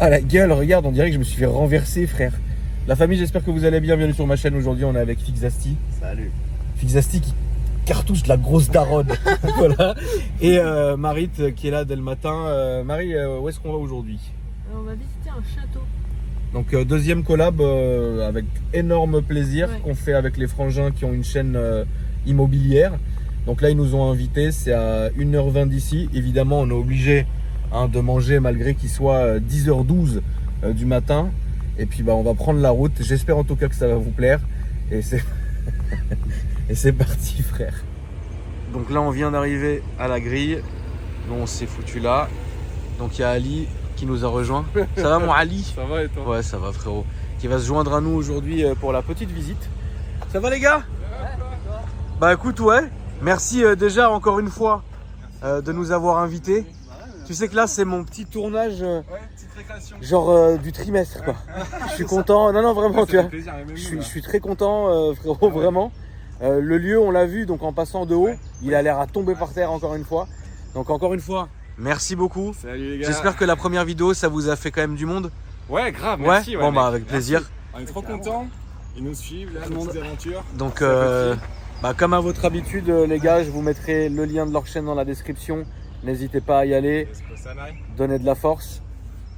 Ah la gueule, regarde, on dirait que je me suis fait renverser, frère. La famille, j'espère que vous allez bien. Bienvenue sur ma chaîne. Aujourd'hui, on est avec Fixasti. Salut. Fixasti qui cartouche de la grosse daronne. Voilà. Et Marit qui est là dès le matin. Marie, où est-ce qu'on va aujourd'hui? On va visiter un château. Donc deuxième collab avec énorme plaisir Ouais. qu'on fait avec les frangins qui ont une chaîne immobilière. Donc là, ils nous ont invités. C'est à 1h20 d'ici. Évidemment, on est obligé de manger malgré qu'il soit 10h12 du matin. Et puis on va prendre la route. J'espère en tout cas que ça va vous plaire. Et c'est et c'est parti, frère. Donc là, on vient d'arriver à la grille. Nous, on s'est foutu là. Donc il y a Ali qui nous a rejoint. Ça va, mon Ali? Ça va et toi? Ouais, ça va, frérot. Qui va se joindre à nous aujourd'hui pour la petite visite. Ça va, les gars? Bah écoute, ouais. Merci déjà encore une fois de nous avoir invités. Tu sais que là, c'est mon petit tournage, Petite récréation. genre du trimestre, quoi. Je suis content. Non, non, vraiment, tu vois. Plaisir, et même Je nous, suis très content, frérot, vraiment. Le lieu, on l'a vu, donc en passant de haut, il a l'air à tomber par terre encore une fois. Donc encore une fois, merci beaucoup. Salut les gars. J'espère que la première vidéo, ça vous a fait quand même du monde. Ouais, grave, Ouais, merci. bon, mec. bah avec plaisir. Merci. On est trop contents. Ils nous suivent, là, Tout le nos monde. petites aventures. Donc, Ça fait bah, comme à votre habitude, les gars, je vous mettrai le lien de leur chaîne dans la description. N'hésitez pas à y aller, Est-ce que ça m'arrive? donner de la force.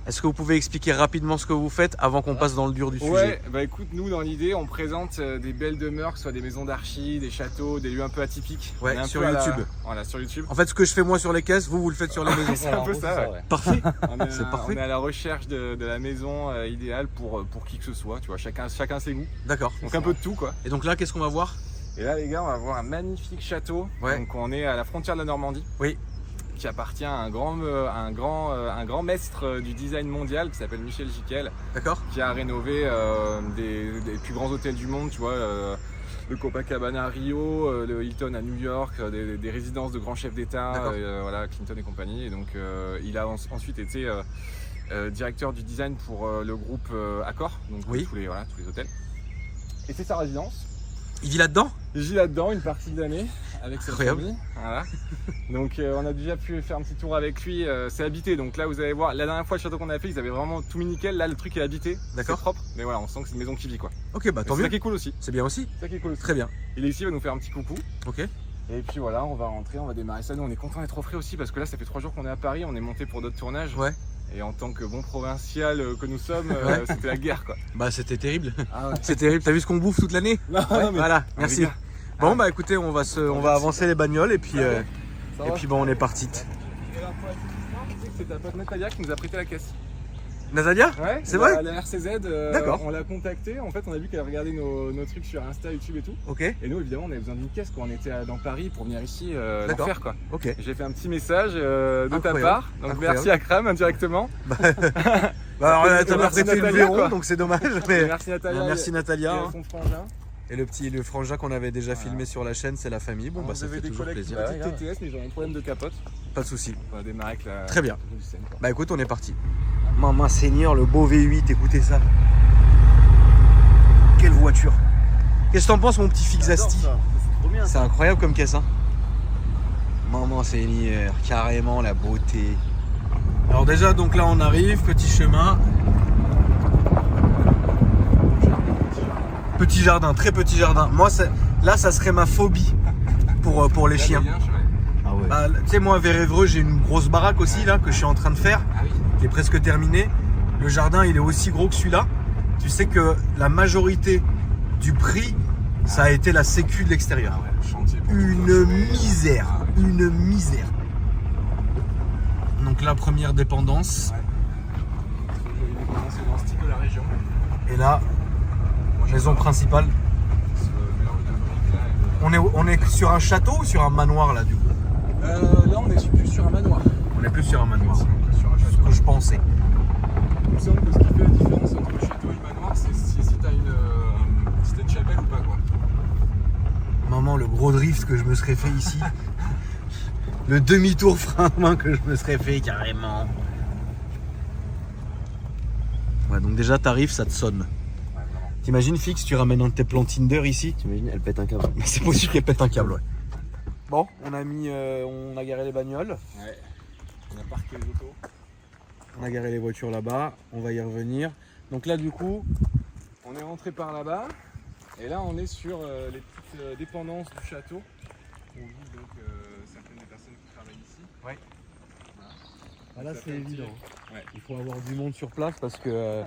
Est-ce que vous pouvez expliquer rapidement ce que vous faites avant qu'on passe dans le dur du sujet? Ouais, bah écoute, nous dans l'idée, on présente des belles demeures, que ce soit des maisons d'archi, des châteaux, des lieux un peu atypiques. Ouais, On est un sur peu à la- YouTube. Voilà, sur YouTube. En fait, ce que je fais moi sur les caisses, vous le faites sur les maisons. C'est un peu ça, ouais. Parfait. C'est parfait. On est à la recherche de la maison idéale pour qui que ce soit, tu vois, chacun ses goûts. D'accord. Donc un peu de tout quoi. Et donc là, qu'est-ce qu'on va voir? Et là les gars, on va voir un magnifique château. Ouais. Donc on est à la frontière de la Normandie. Oui. Qui appartient à un grand maître du design mondial qui s'appelle Michel Jiquel, D'accord. qui a rénové des plus grands hôtels du monde, tu vois, le Copacabana à Rio, le Hilton à New York, des résidences de grands chefs d'État, D'accord. voilà, Clinton et compagnie. Et donc il a ensuite été directeur du design pour le groupe Accor, donc Oui. tous les hôtels. Et c'est sa résidence. Il vit là-dedans? Je vis là-dedans une partie de l'année avec sa Incroyable. famille. Voilà. Donc on a déjà pu faire un petit tour avec lui. C'est habité. Donc là vous allez voir, la dernière fois le château qu'on a fait, ils avaient vraiment tout mis nickel. Là le truc est habité. D'accord. C'est propre. Mais voilà, on sent que c'est une maison qui vit quoi. Ok, bah Et tant c'est ça mieux. qui est cool aussi. C'est bien aussi. C'est ça qui est cool aussi. Très bien. Il est ici, il va nous faire un petit coucou. Ok. Et puis voilà, on va rentrer, on va démarrer ça. Nous on est content d'être au frais aussi parce que là ça fait 3 jours qu'on est à Paris, on est monté pour d'autres tournages. Ouais. Et en tant que bon provincial que nous sommes, Ouais. c'était la guerre quoi. Bah c'était terrible. Ah ouais. C'est terrible. T'as vu ce qu'on bouffe toute l'année? Non, non, mais- Voilà. Ah, Merci. les gars. Bon bah écoutez, on va avancer les bagnoles et puis Ça va bon, on est parti. Et alors, pour la petite histoire, tu sais que c'est ta pote Natalia qui nous a prêté la caisse. Natalia? Ouais, C'est vrai? La RCZ, D'accord. on l'a contactée. En fait, on a vu qu'elle regardait nos trucs sur Insta, YouTube et tout. Ok. Et nous, évidemment, on avait besoin d'une caisse quand on était dans Paris pour venir ici D'accord. l'en faire quoi. Ok. J'ai fait un petit message de ta Incroyable. part. Donc Incroyable. merci à Kram indirectement. Bah alors là, t'as pas Merci prêté le Natalia, verrou, quoi. donc c'est dommage. Mais... Merci Natalia. Merci Natalia. Et hein. son frangin. Et le frangin qu'on avait déjà Voilà. filmé sur la chaîne, c'est la famille. Bon On bah ça avait fait des toujours collègues plaisir. qui étaient TTS, mais ils ont un problème de capote. Pas de souci. On va démarrer avec la. Très bien. du scène, quoi. Bah écoute, on est parti. Maman Seigneur, le beau V8, écoutez ça. Quelle voiture. Qu'est-ce que t'en penses mon petit Fixasti? C'est trop bien. C'est incroyable comme caisse hein. Maman Seigneur, carrément la beauté. Alors déjà donc là on arrive, petit chemin. Petit jardin, très petit jardin. Moi là ça serait ma phobie pour les chiens. Ah ouais. Bah, tu sais moi vers Évreux j'ai une grosse baraque aussi là que je suis en train de faire, Ah oui. qui est presque terminée. Le jardin il est aussi gros que celui-là. Tu sais que la majorité du prix ça a été la sécu de l'extérieur. Ah ouais, le chantier pour tout Une clôturer. misère, Ah ouais. une misère. Donc la première dépendance. Ouais. Il commence dans ce type de la région. Et là, Moi, maison j'adore principale. ce mélange de briques là. On est sur un château ou sur un manoir là du coup? Là, on est plus sur un manoir. On est plus sur un manoir. Sur un C'est ce château. que je pensais. Il me semble que ce qui fait la différence entre le château et le manoir, c'est si t'as une chapelle ou pas quoi. Maman, le gros drift que je me serais fait ici. Le demi-tour frein à main que je me serais fait carrément. Ouais, donc déjà t'arrives, ça te sonne. Ouais, vraiment. T'imagines Fix, tu ramènes un de tes plans Tinder ici. T'imagines, elle pète un câble. Mais c'est possible qu'elle pète un câble, ouais. Bon, on a garé les bagnoles. Ouais. On a parqué les autos. On a garé les voitures là-bas, on va y revenir. Donc là du coup, On est rentré par là-bas et là on est sur les petites dépendances du château. On vit donc certaines des personnes qui travaillent ici. Ouais. Voilà. là Ça c'est fait un petit- évident. Ouais. Il faut avoir du monde sur place parce que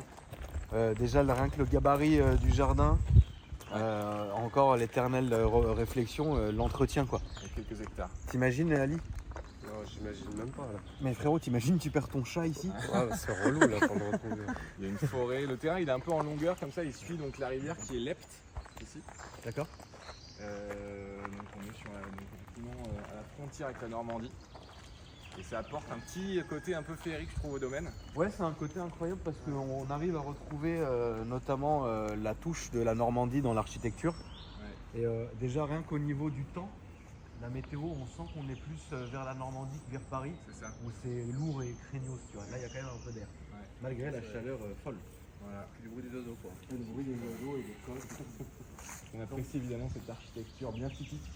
déjà rien que le gabarit du jardin, encore l'éternelle réflexion, l'entretien quoi. Il y a quelques hectares. T'imagines Ali? Non, j'imagine même pas là. Mais frérot, t'imagines tu perds ton chat ici? Ouais, c'est relou là pour le retrouver. Il y a une forêt. Le terrain il est un peu en longueur comme ça. Il suit donc la rivière qui est l'Epte ici. D'accord. Donc on est sur effectivement, à la frontière avec la Normandie. Et ça apporte un petit côté un peu féerique je trouve au domaine. Ouais, c'est un côté incroyable parce qu'on arrive à retrouver notamment la touche de la Normandie dans l'architecture. Ouais. Et déjà rien qu'au niveau du temps, la météo, on sent qu'on est plus vers la Normandie que vers Paris, C'est ça. où c'est lourd et craignos, tu vois. Là, il y a quand même un peu d'air, Ouais. malgré la chaleur folle. Voilà. Du bruit des oiseaux quoi. Le bruit des oiseaux et des coques. On apprécie évidemment cette architecture bien typique.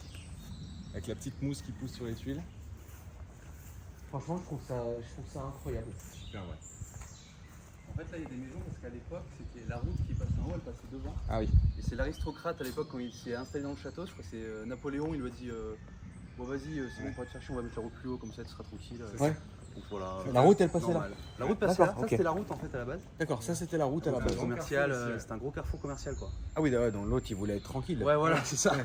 Avec la petite mousse qui pousse sur les tuiles. Franchement, je trouve ça incroyable. Super ouais. En fait là il y a des maisons parce qu'à l'époque c'était la route qui passait en haut, elle passait devant. Ah oui. Et c'est l'aristocrate à l'époque quand il s'est installé dans le château, je crois que c'est Napoléon, il lui a dit bon vas-y c'est bon pour être chercher, on va mettre la route plus haut comme ça tu seras tranquille. Ouais. Donc voilà. La route, elle passait là. Normal. La route passait là, D'accord, ça ok. c'était la route en fait à la base. D'accord, ça c'était la route à la Donc, base. grand Commercial, carrefour ici, ouais. c'était un gros carrefour commercial quoi. Ah oui, ouais, donc l'autre il voulait être tranquille. Ouais voilà, c'est ça.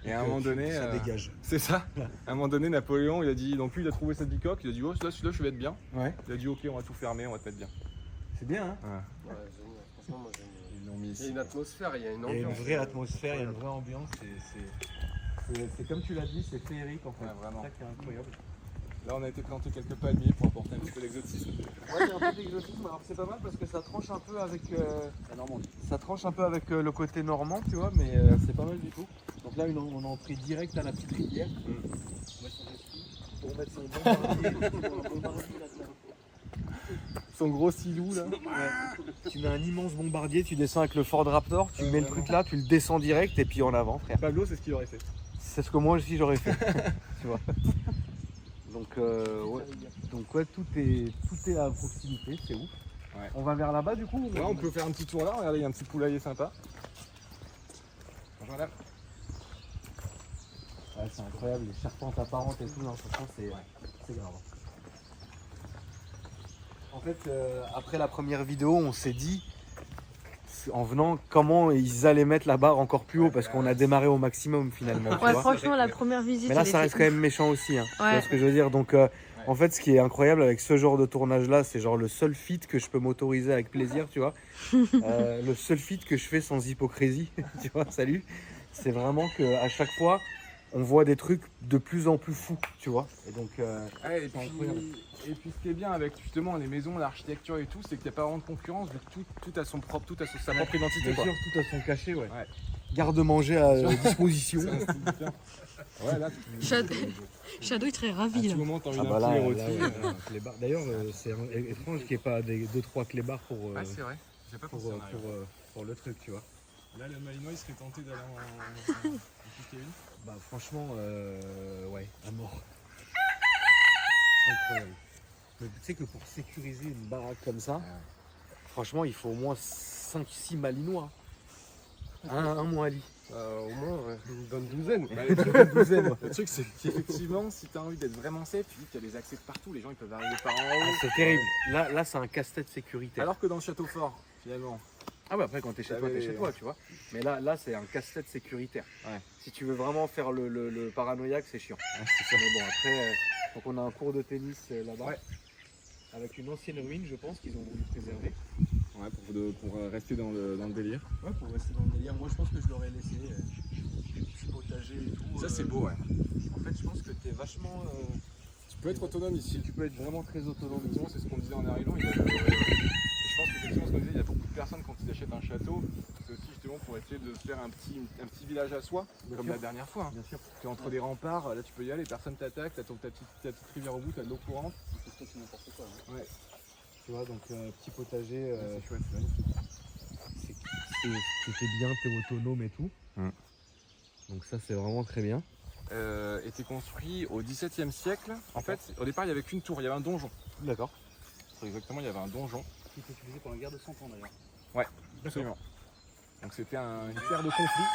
Et à un moment donné. ça dégage. C'est ça. À un moment donné, Napoléon, il a dit, donc lui, il a trouvé cette bicoque, il a dit, oh, celui-là, je vais être bien. Ouais, Il a dit, ok, on va tout fermer, on va te mettre bien. c'est bien, hein. Ouais. Ouais, génial. Franchement moi j'aime. Ils l'ont mis Il y a ici. une atmosphère, il y a une Il y a une ambiance. vraie atmosphère, il y a une vraie ambiance. C'est comme tu l'as dit, c'est féerique en fait. Ouais, vraiment. C'est ça qui est incroyable. Là, on a été planter quelques palmiers pour apporter un petit peu d'exotisme. Ouais, il y a un peu d'exotisme. Alors c'est pas mal parce que ça tranche un peu avec La Normandie. ça tranche un peu avec le côté normand, tu vois, mais c'est pas mal du tout. Donc là, on est entré direct à la petite rivière. Pour mettre son bombardier là-dedans. Son gros silou, là. Ouais. Tu mets un immense bombardier, tu descends avec le Ford Raptor, tu mets le truc là, tu le descends direct et puis en avant, frère. Pablo, c'est ce qu'il aurait fait. C'est ce que moi aussi j'aurais fait. Tu vois. Donc, ouais, tout est à proximité, c'est ouf. Ouais. On va vers là-bas du coup. Là, on peut faire un petit tour là. Regardez, il y a un petit poulailler sympa. Bonjour, madame. Ouais, c'est incroyable, les charpentes apparentes et tout, non, franchement, c'est grave. En fait, après la première vidéo, on s'est dit, en venant, comment ils allaient mettre la barre encore plus haut, parce qu'on a démarré au maximum finalement. tu Ouais, vois. franchement, la première visite. Mais là, elle ça était reste quand même méchant aussi, hein. Tu vois Ouais. ce que je veux dire. Donc, en fait, ce qui est incroyable avec ce genre de tournage-là, c'est genre le seul feat que je peux m'autoriser avec plaisir, tu vois. Le seul feat que je fais sans hypocrisie, tu vois, salut. C'est vraiment qu'à chaque fois, on voit des trucs de plus en plus fous, tu vois. Et donc, Ouais, incroyable. et puis ce qui est bien avec justement les maisons, l'architecture et tout, c'est qu'il n'y a pas vraiment de concurrence, vu que tout a son propre, sa propre identité. bien Quoi. sûr, tout à son cachet, ouais. Ouais. Garde-manger à disposition. C'est un style différent. Ouais, là, Shadow est très à ravi tout là. moment, t'as envie Ah d'un bah là, poulet là, rôti. ouais, clébard. D'ailleurs, c'est étrange qu'il n'y ait pas des 2-3 clébards pour, Ouais, c'est vrai. J'ai pas pour, pensé en arrière. pour le truc, tu vois. Là, le Malinois, il serait tenté d'aller en piquer une. Bah franchement, ouais, à mort. Incroyable. Mais tu sais que pour sécuriser une baraque comme ça, franchement, il faut au moins 5-6 malinois. Un mois à lit. Au moins ouais, une bonne douzaine. Bah, le truc, c'est qu'effectivement, si t'as envie d'être vraiment safe, tu dis qu'il y a des accès de partout, les gens ils peuvent arriver par en haut. C'est terrible. Là, c'est un casse-tête sécuritaire. Alors que dans le château fort, finalement. Ah bah après quand t'es chez toi, T'avais- t'es chez toi, tu vois. Mais là c'est un casse-tête sécuritaire. Ouais. Si tu veux vraiment faire le paranoïaque, c'est chiant. Mais bon après, donc on a un cours de tennis là-bas. Ouais. Avec une ancienne ruine, je pense qu'ils ont voulu préserver. Ouais, pour rester dans le délire. Ouais, pour rester dans le délire. Moi je pense que je l'aurais laissé. Petit potager et tout. Ça, c'est beau, ouais. En fait, je pense que t'es vachement. Tu peux être autonome ici. Tu peux être vraiment très autonome. Effectivement, c'est ce qu'on disait en arrivant. Et je pense qu'effectivement, ce qu'on disait, il y a beaucoup de personnes quand ils achètent un château, c'est aussi justement pour essayer de se faire un petit village à soi, Bien comme sûr. la dernière fois. Bien sûr. Tu es entre des remparts, là tu peux y aller, personne t'attaque, t'as ta petite rivière au bout, t'as de l'eau courante. C'est n'importe quoi. Hein. Ouais, Tu vois, donc petit potager. c'est chouette, c'est magnifique. T'es bien, t'es autonome et tout. Donc ça c'est vraiment très bien. Était construit au XVIIe siècle. En fait, au départ, il n'y avait qu'une tour, il y avait un donjon. D'accord. château exactement, il y avait un donjon. Qui était utilisé pendant la guerre de 100 ans d'ailleurs. Absolument. Donc c'était une terre de conflit.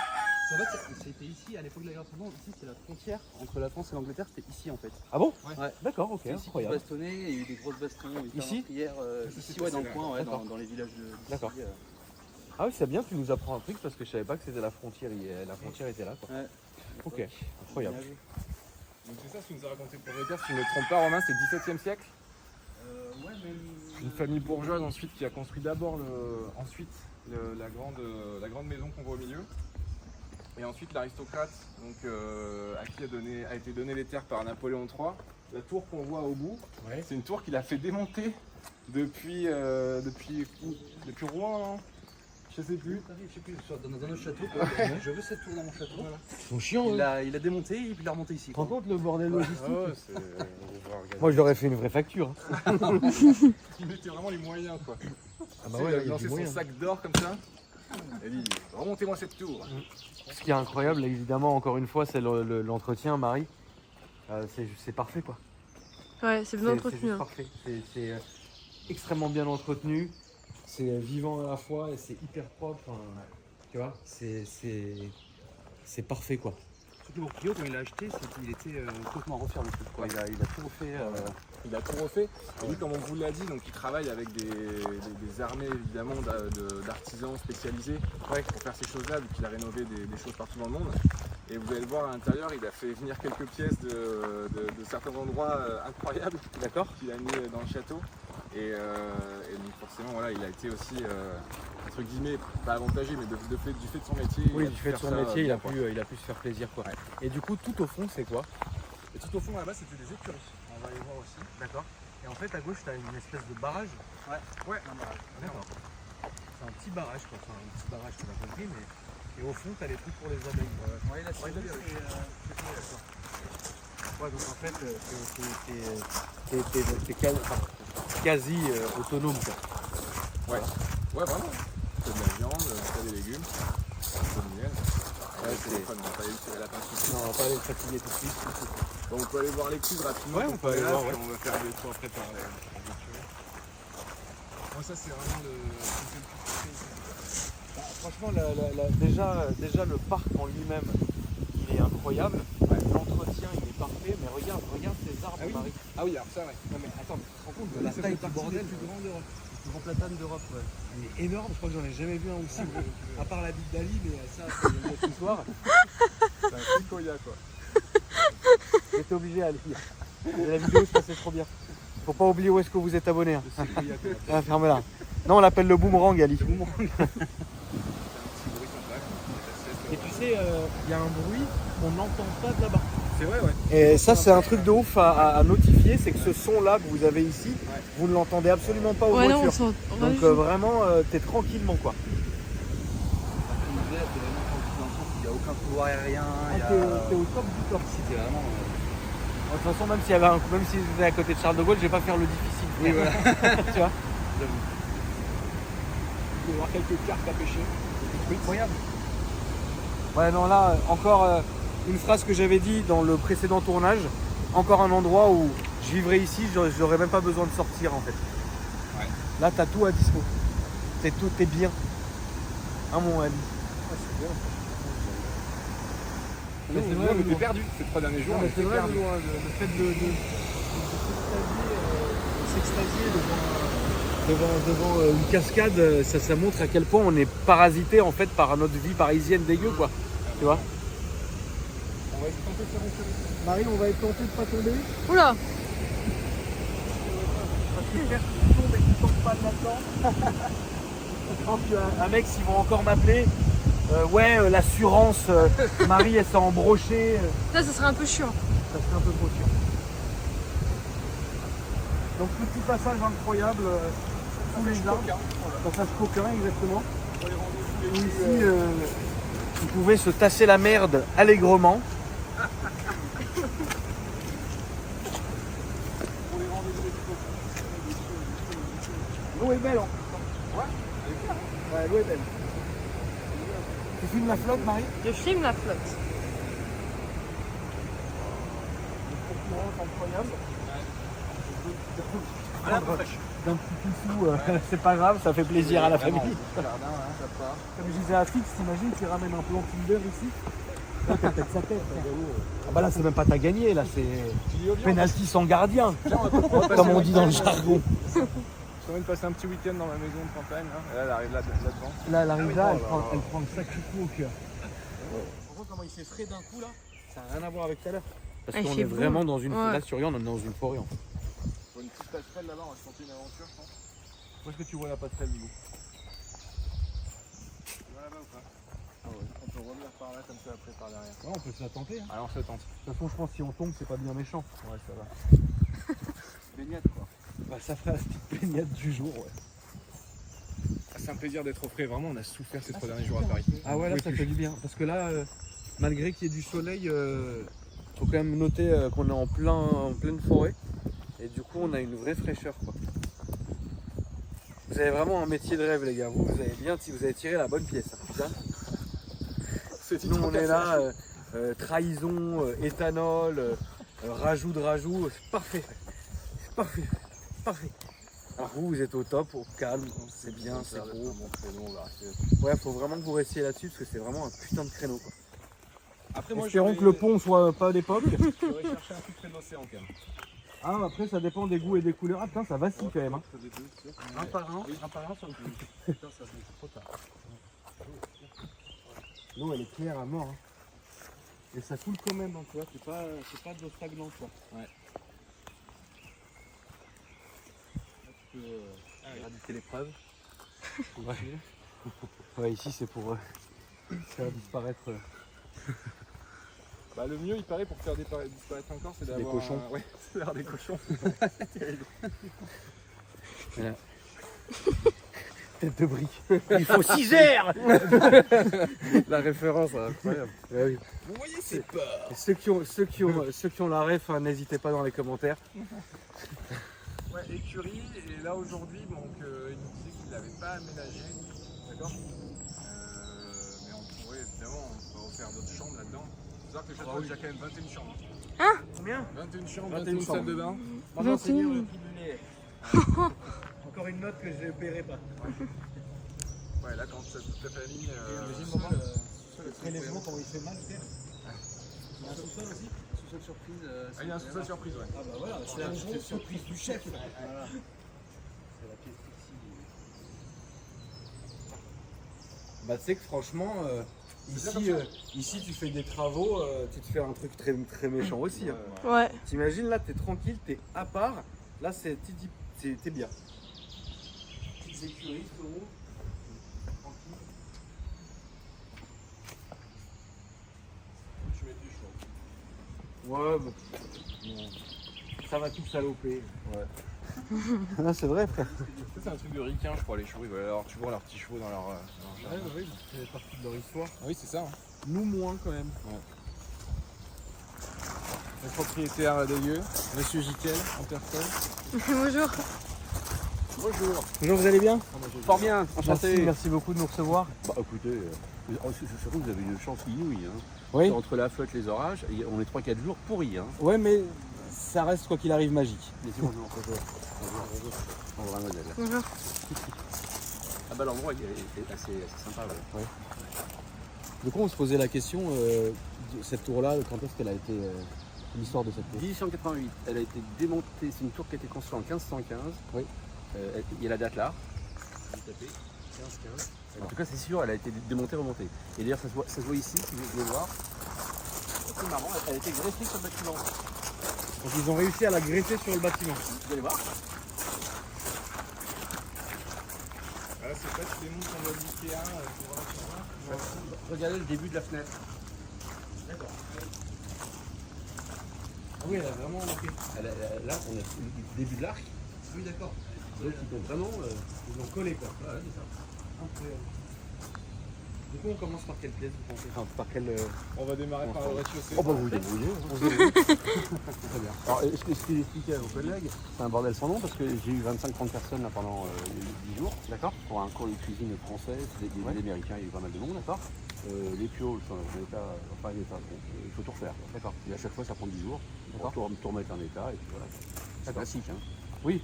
En fait, c'était ici, à l'époque de la guerre de 100 ans, ici c'est la frontière entre la France et l'Angleterre, c'était ici en fait. Ah bon? Ouais. D'accord, ok, C'est ici qu'ils se incroyable. bastonnaient, il y a eu des grosses bastons, Ici ici ouais, dans le coin, ouais, D'accord. dans les villages de. D'accord. d'ici, Ah oui, c'est bien, tu nous apprends un truc parce que je savais pas que c'était la frontière, la frontière était là quoi. Ouais. Ok, incroyable. Donc c'est ça ce que nous a raconté le propriétaire, si je ne me trompe pas Romain, c'est 17e siècle. Ouais, même. Une famille bourgeoise ensuite qui a construit d'abord la grande maison qu'on voit au milieu. Et ensuite l'aristocrate donc, à qui a été donné les terres par Napoléon III. La tour qu'on voit au bout, c'est une tour qu'il a fait démonter depuis Rouen, hein. Je sais plus. Je sais plus, dans un autre château. Je veux cette tour dans mon château. Voilà. Ils sont chiants. Il a démonté et puis il l'a remonté ici. Tu te rends compte le bordel logistique? Moi, je leur ai fait une vraie facture. il mettait vraiment les moyens quoi. Ah bah Il ouais, a il y a lancé du son moyen. sac d'or comme ça. Et dit remontez-moi cette tour. Ce qui est incroyable, évidemment, encore une fois, c'est l'entretien, Marie. C'est parfait quoi. Ouais, c'est bien C'est entretenu. juste Hein. parfait. C'est extrêmement bien entretenu. C'est vivant à la fois et c'est hyper propre. Enfin, tu vois, c'est parfait quoi. Surtout pour Clio, quand il l'a acheté, il était complètement refait le truc. Quoi. Il a tout refait. Il a tout refait. Et lui, comme on vous l'a dit, donc il travaille avec des armées évidemment d'artisans spécialisés pour faire ces choses-là, vu qu'il a rénové des choses partout dans le monde. Et vous allez le voir à l'intérieur, il a fait venir quelques pièces de certains endroits incroyables qu'il a mis dans le château. Et donc forcément, voilà, il a été aussi, entre guillemets, pas avantagé, mais du fait de son métier. Oui, du fait de son métier, il a pu se faire plaisir quoi. Ouais. Et du coup, tout au fond, c'est quoi? Et tout au fond là-bas, c'était des écuries. On va aller voir aussi. D'accord. Et en fait, à gauche, tu as une espèce de barrage. Ouais. D'accord. C'est un petit barrage, quoi. Enfin, un petit barrage, tu l'as compris, mais. Et au fond, tu as les trucs pour les abeilles. Ouais, là, c'est Ouais, donc en fait, t'es quasi autonome, quoi. Ouais, vraiment. T'as de la viande, t'as des légumes, t'as du miel. Ouais, c'est le fun, on va pas aller tirer la peinture. Non, on va pas aller le fatiguer tout de suite. Donc on peut aller voir les cuves rapidement. Ouais, on peut aller voir, ouais. On va faire des tours après par les voitures. Moi ça c'est vraiment le plus ici. Franchement, déjà le parc en lui-même, il est incroyable. L'entretien, il est parfait. Mais regarde ces arbres, Ah oui. Marie. Ah oui, alors ça ouais. Non mais attends, tu te rends compte de la Ça taille fait du partie bordel? des plus grands d'Europe. le plus grand platane d'Europe. Ouais. Il est énorme, je crois que j'en ai jamais vu un aussi gros. À part la bite d'Ali, mais ça, c'est une autre histoire. C'est un picoya quoi. J'étais obligé à le dire. Et la vidéo se passait trop bien. Faut pas oublier où est-ce que vous êtes abonné. Hein. Ah, ferme-la. Non, on l'appelle le boomerang, Ali. Et tu sais, il y a un bruit qu'on n'entend pas de là-bas. C'est vrai ouais. Et ça, c'est un truc de ouf à notifier, c'est que ce son-là que vous avez ici, vous ne l'entendez absolument pas aux Ouais, non, on voitures. s'en. Donc vraiment, t'es tranquillement quoi. Comme je disais, t'es vraiment tranquille dans le sens où il n'y a aucun couloir aérien. T'es au top du top. Si, t'es vraiment. De toute façon, même si vous êtes à côté de Charles de Gaulle, je vais pas faire le difficile. Oui, voilà. Tu vois. Il doit y avoir quelques cartes à pêcher. Incroyable. Ouais, non, là, encore une phrase que j'avais dit dans le précédent tournage. Encore un endroit où je vivrais ici, j'aurais même pas besoin de sortir en fait. Ouais. Là, t'as tout à dispo. T'es bien. Hein, mon Ali. Mais c'est vrai, mais t'es perdu ces 3 derniers jours. Non, mais c'est vrai, perdu. le fait de s'extasier devant une cascade, ça montre à quel point on est parasité en fait par notre vie parisienne dégueu quoi. Tu vois. On va essayer de tenter de faire une solution. Marie, on va être tenté de pas tomber. Oula! Parce que faire qui tombe et qui tombe pas là-dedans. Je pense qu'un mec, s'ils vont encore m'appeler, l'assurance, Marie, elle s'est embrochée. Ça serait un peu chiant. Ça serait un peu trop sûr. Donc petit passage incroyable sous les arbres. Passage coquin exactement. Et ici, vous pouvez se tasser la merde allègrement. L'eau est belle, hein. Ouais, l'eau est belle. Tu filmes la flotte, Marie? Je filme la flotte. Incroyable. d'un petit poussou, c'est pas grave, ça fait plaisir à la famille. Jardin, hein, ça part. Comme je disais à Fix, t'imagines qu'il ramène un plan Tinder ici. Là, t'as peut-être sa tête. Ah bah là, c'est même pas t'as gagné, là, c'est penalty sans gardien, comme on dit dans le jargon. Je viens de passer un petit week-end dans ma maison de campagne. Hein. Et là, elle arrive là-devant. Là, elle arrive là, elle prend le sacré coup au cœur. On voit comment il s'est frais d'un coup là. Ça n'a rien à voir avec tout à l'heure. Parce Ah, il qu'on fait est beau. vraiment dans une Ouais. là sur Rion, on est dans une forêt en fait. Pour une petite passerelle là-bas, on va se tenter une aventure, je pense. Où est-ce que tu vois la passerelle Hugo? Tu vas là-bas ou pas? Ah ouais. On peut revenir par là comme ça après par derrière. Ouais, on peut se la tenter. Hein. Allez, on se tente. De toute façon, je pense que si on tombe, c'est pas bien méchant. Ouais, ça va. Baignade quoi. Bah, ça fera la petite baignade du jour. Ouais. Ah, c'est un plaisir d'être au frais. Vraiment, on a souffert ces 3 derniers jours à Paris. Ah ouais, là, Oui, ça plus. fait du bien. Parce que là, malgré qu'il y ait du soleil, faut quand même noter qu'on est en pleine forêt. Et du coup, on a une vraie fraîcheur, quoi. Vous avez vraiment un métier de rêve, les gars. Vous avez tiré la bonne pièce. Hein, putain. Nous, on est là, trahison, éthanol, rajout de rajout. C'est parfait. C'est parfait. C'est parfait. Alors vous êtes au top, au calme, c'est bien, c'est beau. Ouais, faut vraiment que vous restiez là-dessus parce que c'est vraiment un putain de créneau, quoi. Après, moi, Espérons que le pont soit pas d'époque. J'aurais cherché un truc près de l'océan quand même. Ah, après ça dépend des goûts et des couleurs. Ah putain, ça vacille quand même. Hein. Un par un sur le coup. Putain, ça c'est trop tard. L'eau elle est claire à mort. Hein. Et ça coule quand même, hein, tu vois. C'est pas de l'eau stagnante, quoi. Ouais. Là, tu peux éradiquer l'épreuve. Ouais. Ouais, ici c'est pour faire disparaître. Bah, le mieux, il paraît, pour faire disparaître encore, c'est d'avoir Des cochons. Ouais, c'est d'avoir des cochons. Voilà. Tête de brique. Il faut 6 heures. La référence, c'est incroyable. Ouais, oui. Vous voyez, c'est pas. Et ceux qui ont la ref, hein, n'hésitez pas dans les commentaires. Ouais, écurie, et là aujourd'hui, donc il nous disait qu'il l'avait pas aménagé, d'accord mais on pourrait évidemment refaire d'autres chambres là-dedans. Il faut savoir que le château, il y a quand même 21 chambres. Combien 21 chambres, 21 21 salles de bain. Monseigneur le tribunal. Encore une note que je ne paierai pas. Ouais, là quand toute ta famille. Le prélèvement, comment il fait mal, Il y a un sous-sol aussi. Sous-sol surprise. Ah, il y a un sous-sol surprise, ouais. Ah bah voilà, c'est la surprise du chef. Voilà. C'est la pièce Bah tu sais que franchement, ici tu fais des travaux, tu te fais un truc très, très méchant aussi. Hein. Ouais. T'imagines là, t'es tranquille, t'es à part, là t'es bien. Petite écurie, tranquille. Tu mets du chaud. Ouais, bah, ça va tout saloper. Ouais. Ah, c'est vrai, frère. Ça, c'est un truc de ricain, je crois, les chevaux. Ils veulent avoir toujours leurs petits chevaux dans leur jardin. Oui, c'est partie de leur histoire. Ah oui, c'est ça. Hein. Nous moins quand même. Le propriétaire des lieux, monsieur Jiquel, en personne. Bonjour. Bonjour. Bonjour, vous allez bien? Fort bien, Merci beaucoup de nous recevoir. Bah écoutez, surtout vous avez une chance inouïe. Hein. Oui. Entre la flotte, les orages, on est 3-4 jours pourris. Hein. Ouais, mais ça reste quoi qu'il arrive magique. Mais si, bonjour. Bonjour, mademoiselle. Bonjour. Ah bah l'endroit il est assez sympa. Ouais. Du coup, on se posait la question, de cette tour-là, quand est-ce qu'elle a été l'histoire de cette tour? 1888, elle a été démontée, c'est une tour qui a été construite en 1515. Oui. Il y a la date là. Vous tapez, 1515. En tout cas, c'est sûr, elle a été démontée, remontée. Et d'ailleurs, ça se voit ici, si vous voulez voir. C'est marrant, elle a été greffée sur le bâtiment. Donc ils ont réussi à la greffer sur le bâtiment. Vous allez voir. Voilà, c'est pas tous les mondes qu'on voit de l'Ikea pour voir sur moi. Regardez le début de la fenêtre. D'accord. Ah oui, elle a vraiment manqué. Là, on a le début de l'arc. Oui, d'accord. Donc, ils ont vraiment. Ils l'ont collé, quoi. Voilà, c'est ça. Incroyable. Du coup, on commence par quelle pièce, vous pensez? Enfin, par quelle... On va démarrer par le rez-de-chaussée. Oh bah vous débrouillez. Très bien. Alors ce que j'expliquais à vos collègues, c'est un bordel sans nom parce que j'ai eu 25-30 personnes là pendant 10 jours, d'accord, pour un cours de cuisine française, des Américains, il y a eu pas mal de monde, d'accord. Les piots sont en état, enfin en état, il faut tout refaire, d'accord. Et à chaque fois ça prend 10 jours, d'accord, tout remettre en état et puis voilà. C'est classique, hein. Oui.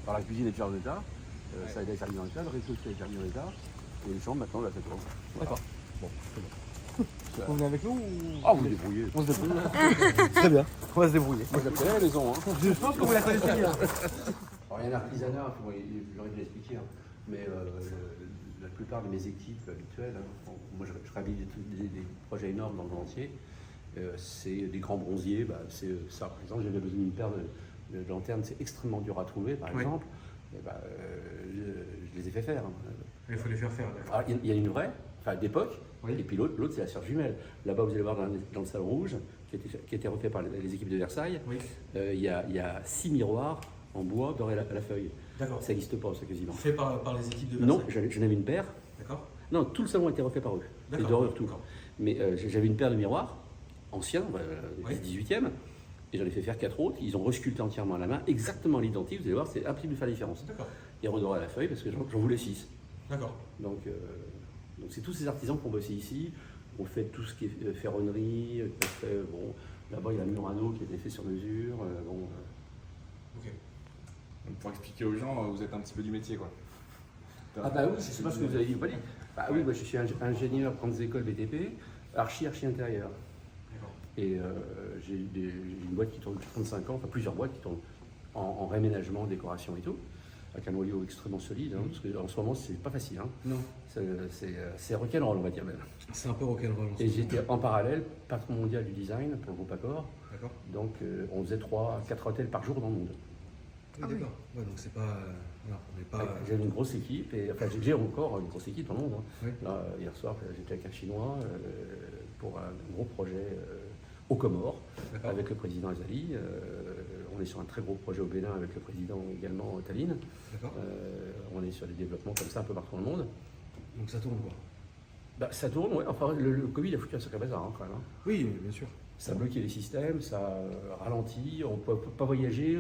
Alors la cuisine est déjà en état, ça a été terminé en état, le rez-de-chaussée est terminé en état, et les chambres maintenant, là, ça tourne. D'accord. Bon, très bien. Vous venez avec nous ou... Ah, vous débrouillez. On se débrouille. Très bien, on va se débrouiller. Moi, je la connais la maison. Hein. Je pense que vous la connaissez bien. Alors, il y a un artisanat, bon, j'aurais dû l'expliquer, hein, mais la plupart de mes équipes habituelles, hein, moi je réalise des projets énormes dans le monde entier, c'est des grands bronziers, c'est ça. Par exemple, j'avais besoin d'une paire de lanternes, c'est extrêmement dur à trouver, par exemple. Et je les ai fait faire. Hein. Il faut les faire faire, d'accord. Alors, il y a une vraie, enfin d'époque, Oui. et puis l'autre c'est la sœur jumelle. Là-bas, vous allez voir dans le salon rouge, qui a été refait par les équipes de Versailles, Oui. il y a 6 miroirs en bois dorés à la feuille. D'accord. Ça n'existe pas, ça, quasiment. Fait par les équipes de Non, Versailles. j'en avais une paire. D'accord. Non, tout le salon a été refait par eux. Les D'accord. dorures, tout. D'accord. Mais j'avais une paire de miroirs, anciens, Oui. 18e, et j'en ai fait faire 4 autres. Ils ont resculpté entièrement à la main, exactement à l'identique. Vous allez voir, c'est impossible de faire la différence. D'accord. Et redorés à la feuille, parce que j'en voulais 6. D'accord. Donc c'est tous ces artisans qui ont bossé ici. On fait tout ce qui est ferronnerie, on fait, bon, là-bas il y a le Murano qui a été fait sur mesure. Ok. Donc, pour expliquer aux gens, vous êtes un petit peu du métier, quoi. Ah bah oui, je sais pas ce que vous avez dit ou pas dit. Bah oui, moi je suis ingénieur grandes écoles BTP, archi intérieur. D'accord. Et j'ai une boîte qui tourne depuis 35 ans, enfin plusieurs boîtes qui tournent en réménagement, décoration et tout, avec un noyau extrêmement solide, hein, parce qu'en ce moment c'est pas facile. Hein. Non. C'est rock'n'roll, on va dire même. C'est un peu rock'n'roll. Et j'étais en parallèle patron mondial du design pour le groupe Accor. D'accord. Donc on faisait 3 à 4 hôtels par jour dans le monde. Oui, d'accord. Ouais, donc c'est pas. Voilà, on n'est pas. J'avais une grosse équipe, et enfin j'ai encore une grosse équipe dans le monde. Hein. Oui. Là, hier soir, j'étais avec un Chinois pour un gros projet aux Comores, D'accord. avec le président Azali. On est sur un très gros projet au Bénin avec le président également Tallinn. D'accord. On est sur des développements comme ça un peu partout dans le monde. Donc ça tourne quoi. Bah, ça tourne, ouais. Enfin, le Covid a foutu un sacré bazar hein, quand même. Hein. Oui, bien sûr. Ça a bloqué les systèmes, ça a ralenti, on ne peut pas voyager.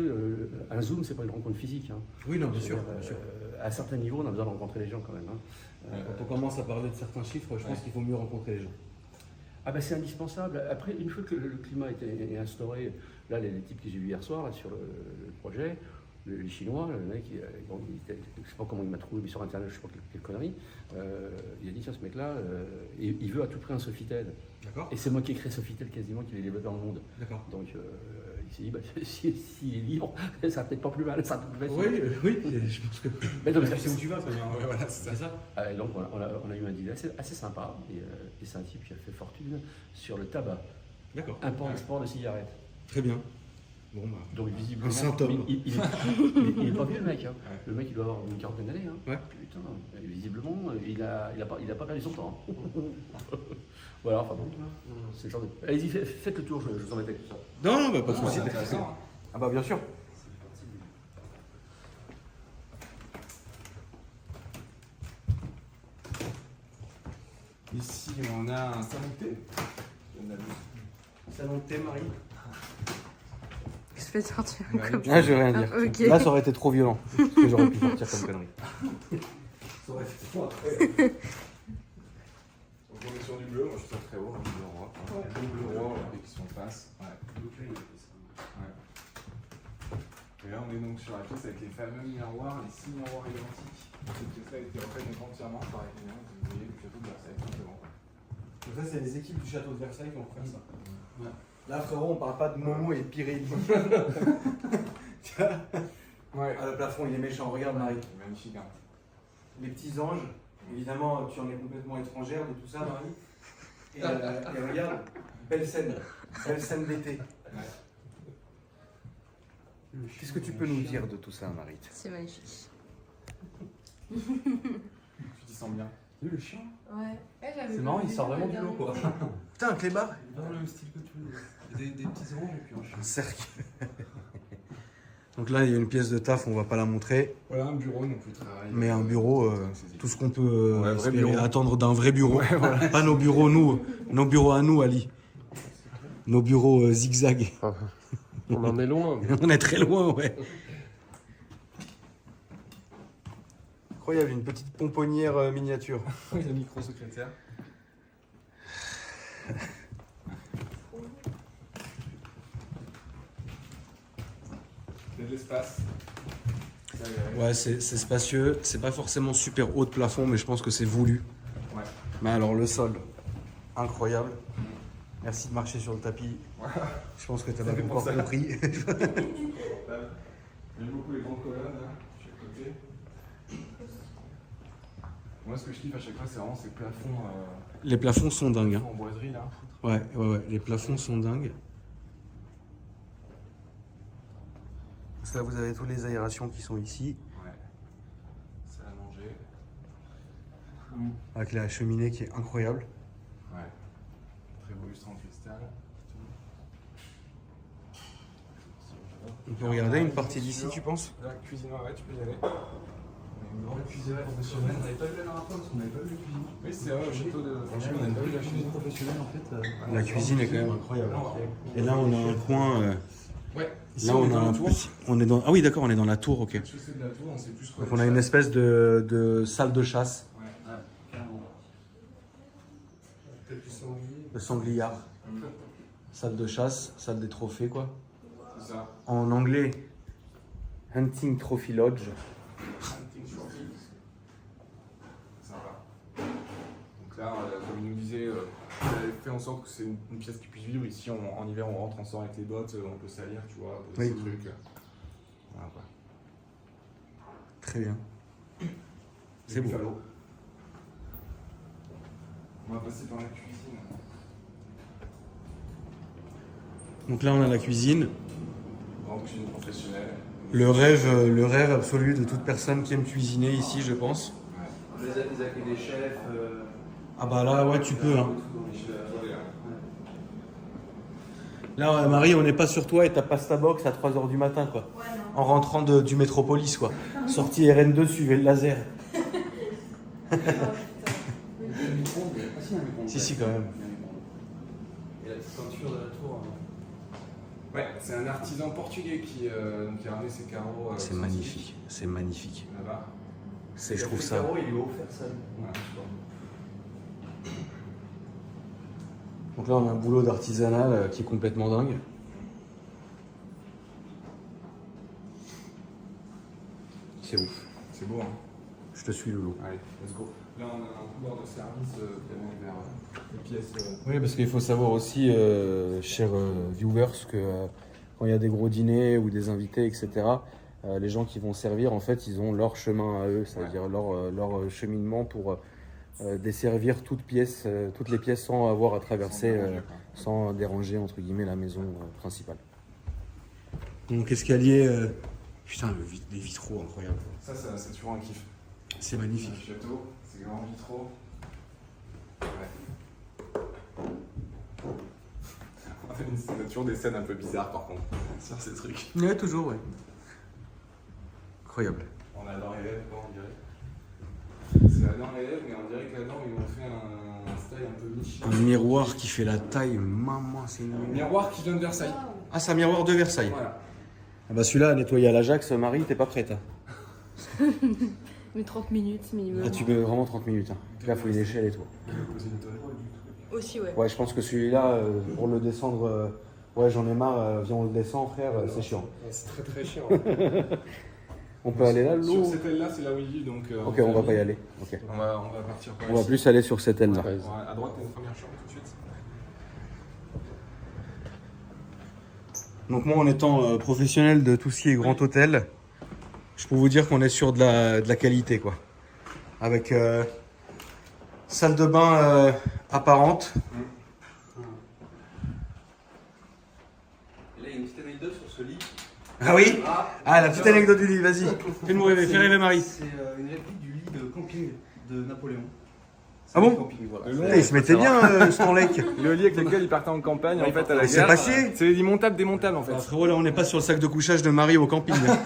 Un Zoom, c'est pas une rencontre physique. Hein. Oui, non, bien sûr. C'est-à-dire, Bien sûr. À certains niveaux, on a besoin de rencontrer les gens quand même. Hein. Quand on commence à parler de certains chiffres, je pense qu'il faut mieux rencontrer les gens. Ah bah c'est indispensable. Après, une fois que le climat est instauré, là les types que j'ai vus hier soir là, sur le projet, les Chinois, le mec, je ne sais pas comment il m'a trouvé, mais sur internet, je ne sais pas quelle connerie, il a dit tiens ce mec-là, il veut à tout prix un Sofitel. D'accord. Et c'est moi qui ai créé Sofitel quasiment, qui l'ai développé dans le monde. D'accord. Donc il s'est dit, bah, s'il est libre, ça va peut-être pas plus mal, ça va peut-être plus facile. Oui, je pense que. Mais non, mais C'est où tu vas, ça vient. Ouais, voilà, c'est ça. C'est ça. Ah, et donc on a eu un deal assez sympa, et c'est un type qui a fait fortune sur le tabac, D'accord. import-export de cigarettes. Très bien. Bon, bah. Donc visiblement, Un symptôme. il est pas vieux le mec. Hein. Ouais. Le mec il doit avoir une quarantaine d'années. Hein. Ouais. Putain, visiblement il a pas perdu son temps. Voilà, enfin bon, c'est le genre de... Allez-y, faites le tour, je vous embête avec tout ça. Non, bah, pas de souci. C'est intéressant. Ah bah bien sûr. Ici, on a un salon de thé. Salon de thé, Marie. Je vais sortir Bah, comme Ah, je vais rien dire. Ah, ok. Là, ça aurait été trop violent. Ce que j'aurais pu sortir comme connerie. Ça aurait fait trop après. Donc on est sur du bleu, moi je suis sur très haut, hein, bleu roi. Bleu roi, et qui sont en face. Ouais. Et là on est donc sur la pièce avec les fameux miroirs, les 6 miroirs identiques. Cette pièce-là a été refaite donc entièrement par les clients, vous voyez, du château de Versailles, simplement. Donc ça, c'est les équipes du château de Versailles qui vont faire ça. Ouais. Là, frérot, on parle pas de Momo et de Pirelli. Ouais. Ah, le plafond, il est méchant. Regarde, Marie. Magnifique, hein. Les petits anges. Évidemment, tu en es complètement étrangère de tout ça, Marie. Et regarde, belle scène d'été. Qu'est-ce que tu peux nous dire de tout ça, Marie? C'est magnifique. Tu t'y sens bien. Le chien. Ouais. C'est marrant, il sort vraiment du lot quoi. Putain, un clébard. Dans le style que tu veux. Des petits oranges et puis un chien. Un cercle. Donc là, il y a une pièce de taf, on va pas la montrer. Voilà un bureau, donc vous travaillez. Mais un bureau, tout ce qu'on peut Ouais, vrai espérer bureau. attendre d'un vrai bureau. Pas nos bureaux, nos bureaux à nous, Ali. Nos bureaux zigzag. On en est loin. On est très loin, ouais. Incroyable, une petite pomponnière miniature. Oui, le micro-secrétaire. Il y a de l'espace. Ouais, c'est spacieux. C'est pas forcément super haut de plafond, mais je pense que c'est voulu. Ouais. Mais alors, le sol, incroyable. Merci de marcher sur le tapis. Je pense que tu n'as pas encore compris. J'aime beaucoup les grandes colonnes, là, chaque côté. Moi, ce que je kiffe à chaque fois, c'est vraiment ces plafonds. Les plafonds sont dingues. Hein. En boiserie, là. Ouais. Les plafonds sont dingues. Parce que là, vous avez toutes les aérations qui sont ici. Ouais. Salle à manger. Avec la cheminée qui est incroyable. Ouais. Très beau lustre en cristal. On peut regarder une partie d'ici, tu penses? La cuisine, ouais, tu peux y aller. Une grande cuisine professionnelle. On n'avait pas vu la dernière fois parce qu'on n'avait pas vu la cuisine. Oui, c'est vrai, au château de. Franchement, on n'avait pas vu la cuisine professionnelle en fait. La cuisine est quand même incroyable. Et là, on a un coin. Ouais. Ici, Là, on a un petit. On est dans. Ah oui, d'accord, on est dans la tour, ok. Je sais de la tour, on sait plus quoi. Donc, on a une espèce de salle de chasse, Ouais, carrément. Peut-être plus sanglier. de sangliard. Salle de chasse, salle des trophées, quoi. C'est ça. En anglais, Hunting Trophy Lodge. Hunting Trophy. Sympa. Donc là, comme il nous disait, il avait fait en sorte que c'est une pièce qui puisse vivre. Ici, en hiver, on rentre, on sort avec les bottes, on peut salir, tu vois, poser Oui. ces trucs. Voilà, quoi. Très bien. C'est beau. Buffalo. On va passer par la cuisine. Donc là, on a la cuisine. Grande cuisine professionnelle. Le rêve absolu de toute personne qui aime cuisiner ici, je pense. Les accueils des chefs. Ah bah là, ouais, tu peux. Hein. Là, Marie, on n'est pas sur toi et ta pasta box à 3h du matin, quoi. Ouais, non. En rentrant du Métropolis, quoi. Sortie RN2, suivez le laser. Si, quand même. Et la petite peinture de la tour. Ouais, c'est un artisan portugais qui a ramené ses carreaux. C'est magnifique, c'est magnifique. Là-bas. Je trouve ça. Il lui a offert ça. Donc là, on a un boulot d'artisanal qui est complètement dingue. C'est ouf. C'est beau, hein. Je te suis, Loulou. Allez, let's go. Là, on a un couloir de service qui amène vers les pièces. Oui, parce qu'il faut savoir aussi, chers viewers, que quand il y a des gros dîners ou des invités, etc., les gens qui vont servir, en fait, ils ont leur chemin à eux, c'est-à-dire leur cheminement pour desservir toutes les pièces sans avoir à traverser, sans déranger, entre guillemets, la maison principale. Donc, escalier, putain, les vitraux, incroyable. Ça, c'est toujours un kiff. C'est Un magnifique. château, c'est grand vitraux. Ouais. On a toujours des scènes un peu bizarres par contre sur ces trucs. Ouais, toujours, ouais. Incroyable. On adore les lèvres, quoi, on dirait. C'est Adam et Ève, mais on dirait que là-dedans ils ont fait un style un peu niche. Un miroir qui fait la taille, maman, c'est Un une... miroir qui vient de Versailles. Ah, c'est un miroir de Versailles. Voilà. Ah bah celui-là, à nettoyer à l'Ajax, Marie, t'es pas prête. Hein. Mais 30 minutes minimum. Ah, tu peux vraiment 30 minutes. Hein. Là, faut une échelle et tout. Aussi, ouais. Ouais, je pense que celui-là, pour le descendre, ouais, j'en ai marre, viens, on le descend, frère, c'est chiant. C'est très très chiant. On peut aller là, Sur l'eau? cette aile-là, c'est là où ils vivent donc. Ok, on va pas y aller. Ok. On va partir par On va ici. plus aller sur cette aile-là. Ouais, à droite, t'as une première chambre tout de suite. Donc moi, en étant professionnel de tout ce qui est grand hôtel, je peux vous dire qu'on est sur de la qualité, quoi. Avec salle de bain apparente. Et là, il y a une petite anecdote sur ce lit. Ah oui? Ah, la petite anecdote du lit, vas-y. Fais-nous rêver, fais rêver Marie. C'est une réplique du lit de camping de Napoléon. Ah bon? Camping, voilà. Putain, il se mettait bien, Stanley. Le lit avec lequel il partait en campagne, en fait, à la Il s'est guerre. pas chier. C'est des lits montables, démontables, en fait. Ah, frérot, là, on n'est pas sur le sac de couchage de Marie au camping. Hein.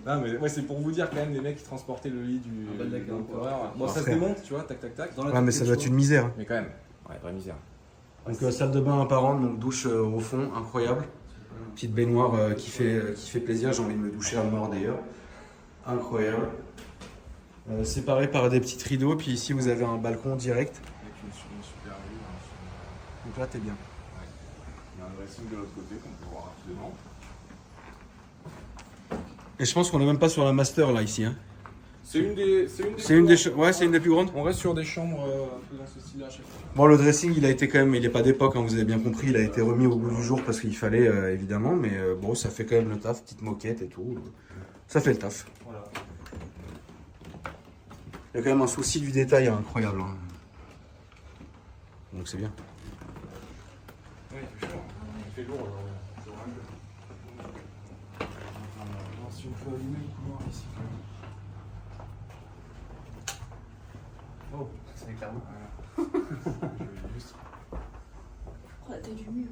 Non, mais ouais, c'est pour vous dire quand même, les mecs qui transportaient le lit du Ah bah, d'accord. l'empereur. Bon, Ah, ça se frère. démonte, tu vois, tac, tac, tac. Dans la Ouais, mais ça doit être une misère. Hein. Mais quand même, ouais, vraie misère. Donc, salle de bain apparente, donc douche au fond, incroyable. Petite baignoire qui fait plaisir, j'ai envie de me doucher à mort d'ailleurs. Incroyable. Séparé par des petites rideaux, puis ici vous avez un balcon direct. Avec une super vue. Donc là, t'es bien. Il y a un dressing de l'autre côté qu'on peut voir rapidement. Et je pense qu'on est même pas sur la master là ici. Hein. C'est une des. Ouais, c'est une des plus grandes. On reste sur des chambres un peu dans ce style-là à chaque fois. Bon, le dressing, il a été quand même, il est pas d'époque, hein, vous avez bien compris, il a été remis au goût du jour parce qu'il fallait évidemment, mais bon, ça fait quand même le taf, petite moquette et tout. Ça fait le taf. Voilà. Il y a quand même un souci du détail incroyable. Hein. Donc c'est bien. Ouais, il fait chaud. Il fait lourd. C'est vrai que. Si on peut allumer le couloir ici. Oh, c'est clairement. Juste. Oh, la taille du mur.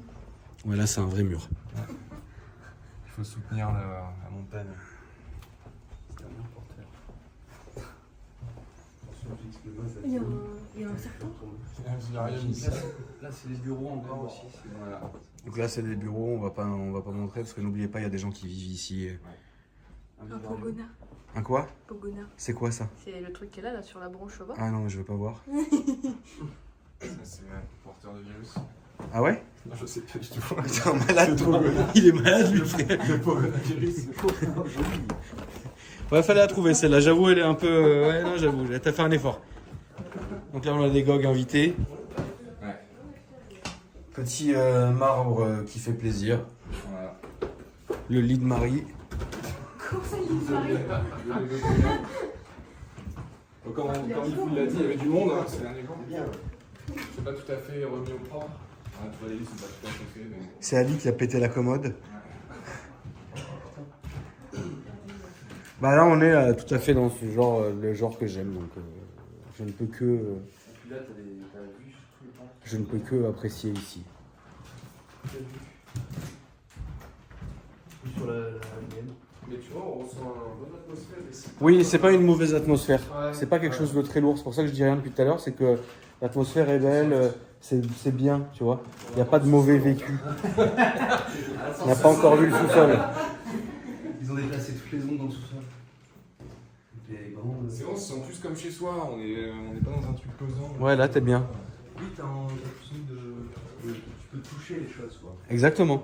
Ouais, là c'est un vrai mur. Il faut soutenir la montagne. C'est un mur porteur. Il y a un serpent. Là, c'est les bureaux encore aussi. Voilà. Donc là c'est des bureaux, on va pas montrer parce que n'oubliez pas, il y a des gens qui vivent ici. Un pogona. Un quoi? Pogona. C'est quoi ça? C'est le truc qui est là, sur la branche au bas. Ah non, je veux pas voir. Ça, c'est porteur de virus. Ah ouais? Non, je sais pas du tout. C'est un malade, toi. Il est malade lui, frère. Le pauvre virus. Ouais, fallait la trouver celle-là, j'avoue, elle est un peu. Ouais, non, j'avoue, t'as fait un effort. Donc là, on a des gogues invités. Ouais. Petit marbre qui fait plaisir. Voilà. Le lit de Marie. Comment ça, il disparaît? Comme il vous l'a dit, il y avait du monde ces derniers jours. C'est pas tout à fait remis au propre. Tu vois, les lits sont pas tout à fait faits. Mais... C'est Ali qui a pété la commode. Bah là, on est tout à fait dans ce genre, le genre que j'aime. Donc, je ne peux que. Je ne peux que apprécier ici. Sur la mienne. Mais tu vois, on ressent une bonne atmosphère ici. Oui, c'est pas une mauvaise atmosphère. Ouais. C'est pas quelque chose de très lourd. C'est pour ça que je dis rien depuis tout à l'heure. C'est que l'atmosphère est belle. C'est bien, tu vois. Il n'y a pas de mauvais vécu. On n'a pas encore vu le sous-sol. Ils ont déplacé toutes les ondes dans le sous-sol. C'est bon, c'est en plus comme chez soi, on est pas dans un truc pesant. Ouais, là, t'es bien. Oui, t'as l'impression de. Tu peux toucher les choses, quoi. Exactement.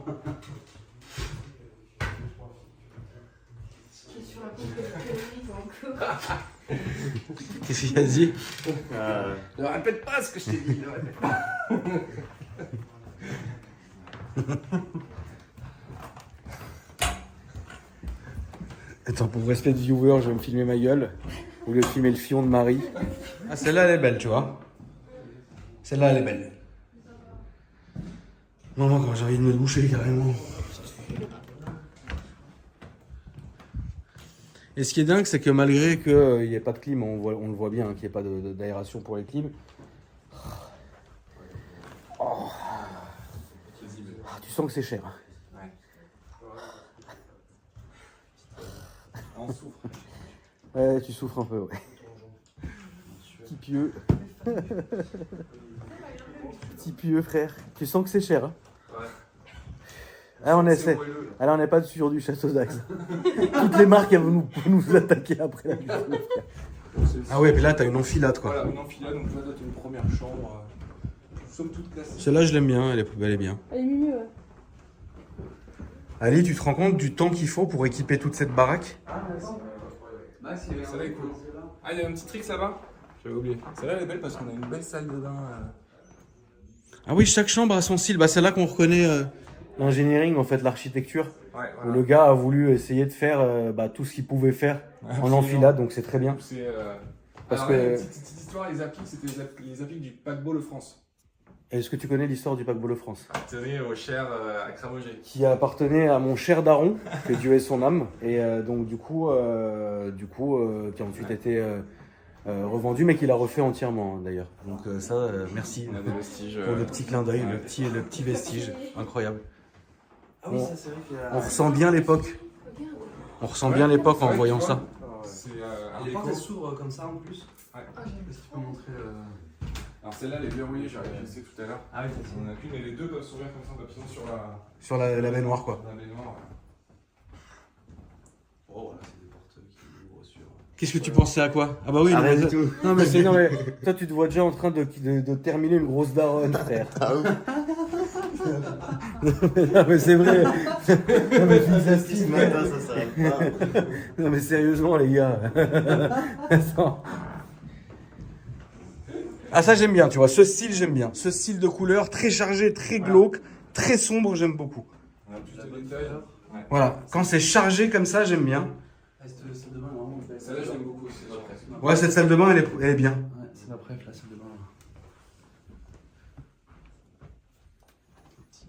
Je suis sur la pompe de encore. Qu'est-ce qu'il a dit? Ne répète pas ce que je t'ai dit, ne répète pas. Attends, pour respect du viewer, je vais me filmer ma gueule. Au lieu de filmer le fion de Marie. Ah, celle-là, elle est belle, tu vois. Celle-là, elle est belle. Non, moi, quand j'ai envie de me doucher, carrément. Et ce qui est dingue, c'est que malgré qu'il n'y ait pas de clim, on le voit bien, hein, qu'il n'y ait pas d'aération pour les clims. Oh. Ah, tu sens que c'est cher. On souffre. Ouais, tu souffres un peu, ouais. Petit pieux. Petit pieux, frère. Tu sens que c'est cher, hein? Ouais. Ah, on essaie. Alors, on n'est pas sur du Château d'Axe. Toutes les marques, elles vont nous attaquer après la vidéo. Ah ouais, mais là, t'as une enfilade, quoi. Voilà, une enfilade, donc là, t'as une première chambre. Somme toute classique. Celle-là, je l'aime bien, elle est bien. Elle est mieux, ouais. Ali, tu te rends compte du temps qu'il faut pour équiper toute cette baraque? Max, Celle-là est cool. Ah, il y a un petit trick là-bas? J'avais oublié. Celle-là, elle est belle parce qu'on a une belle salle de bain. Ah oui, chaque chambre a son style. Bah, c'est là qu'on reconnaît l'engineering, en fait, l'architecture. Ouais, Où le gars a voulu essayer de faire tout ce qu'il pouvait faire en enfilade, donc c'est très bien. C'est. Parce Alors, que- là, une petite histoire, les appliques, c'était les appliques du paquebot Le France. Est-ce que tu connais l'histoire du paquebot Le France? Atterri au Cher à Cramogé. Qui appartenait à mon cher daron, que Dieu ait son âme, et donc du coup, qui a ensuite été revendu, mais qu'il a refait entièrement d'ailleurs. Donc ça, merci On a des vestiges. pour le petit clin d'œil, ouais. le petit vestige, incroyable. Ah oui, ça, c'est vrai qu'il y a. On ressent bien l'époque. On ressent bien l'époque en Ouais, voyant tu vois. ça. C'est La un porte, déco. elle s'ouvre comme ça en plus. Ouais. Est-ce que tu peux montrer. Alors celle-là, elle est verrouillée, j'ai réalisé tout à l'heure. Ah oui, On en a qu'une et les deux peuvent s'ouvrir comme ça en appuyant sur la Sur la baignoire, quoi. baignoire. Oh, voilà, c'est des portes qui ouvrent sur. Qu'est-ce que tu pensais à quoi? Ah bah oui, Rien mais- du tout. Non mais toi tu te vois déjà en train de terminer une grosse daronne, frère. Non mais c'est vrai. Non mais Fixasti, Ce matin, ça s'arrête pas. non mais sérieusement les gars. Attends. Ah ça j'aime bien, tu vois, ce style j'aime bien. Ce style de couleur très chargé, très glauque, très sombre, j'aime beaucoup. On a plus de détails. Ouais. Voilà, quand c'est chargé comme ça, j'aime bien. Ah, cette salle de bain, vraiment, Celle-là, je l'aime beaucoup aussi. Ouais, cette salle de bain, elle est bien. Ouais, c'est ma préf, la salle de bain.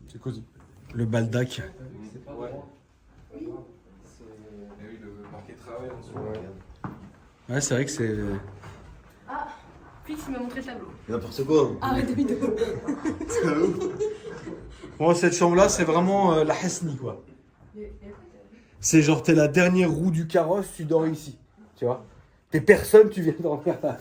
C'est cosy. Le baldac. Ouais. Et oui, le parquet de travail en dessous. Ouais, c'est vrai que c'est... Ah, Fix m'a montré le tableau. N'importe quoi. Arrête de vidéo. Bon, cette chambre-là, c'est vraiment la Hesni, quoi. C'est genre, t'es la dernière roue du carrosse, tu dors ici. Tu vois? T'es personne, tu viens dormir là.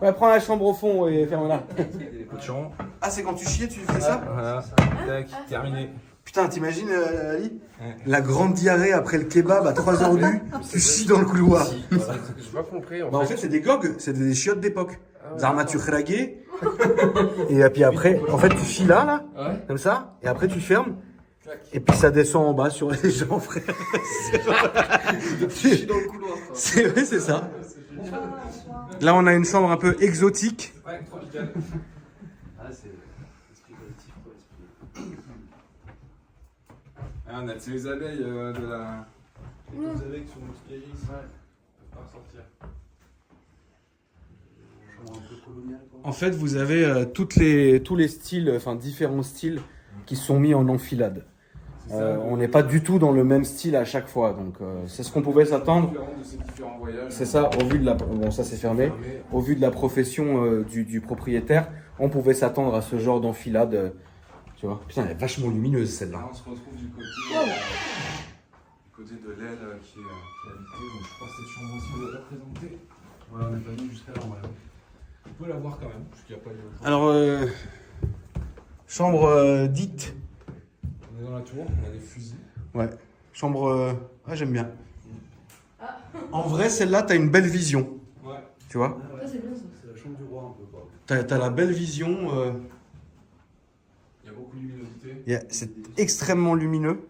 Ouais, prends la chambre au fond et ferme-la. Des cochons. Ah, c'est quand tu chiais, tu fais ça? Voilà. Tac, terminé. Putain, t'imagines, Ali? Ouais. La grande diarrhée après le kebab à 3h du, tu chies dans le couloir. J'ai pas compris. Bah, en fait, c'est des gogues, c'est des chiottes d'époque. ouais, Zarmature raguée. Et puis après, en fait, tu chies là, Ouais. comme ça, et après tu fermes. Et puis ça descend en bas sur les gens, frère. Chier dans le couloir. quoi. C'est vrai, c'est ça. Là, on a une chambre un peu exotique. Ouais, tropical. Ah, c'est l'esprit collectif, quoi. Ah, on a tué les abeilles de la. Oula. Les abeilles qui sont hospitalisées. Ouais. Ils peuvent pas ressortir. Chambre un peu coloniale, quoi. En fait, vous avez tous les styles, enfin différents styles qui sont mis en enfilade. On n'est pas du tout dans le même style à chaque fois, donc c'est ce qu'on pouvait s'attendre. Différent de ces différents voyages. C'est ça, au vu de la... Bon, ça c'est fermé. Au vu de la profession du propriétaire, on pouvait s'attendre à ce genre d'enfilade. Tu vois, putain, elle est vachement lumineuse Là, celle-là. on se retrouve du côté de l'aile qui est habitée. Donc, je crois que cette chambre aussi on doit la présenter. Ouais, on est pas venu jusqu'à là, on va là. On peut la voir quand même, parce qu'il n'y a pas de. Alors, chambre dite. On est dans la tour, on a des fusils. Ouais, chambre... Ah, j'aime bien. En vrai, celle-là, t'as une belle vision. Ouais. Tu vois, Ça, c'est bien ça. C'est la chambre du roi, un peu, quoi. t'as la belle vision. Il y a beaucoup de luminosité. C'est extrêmement lumineux.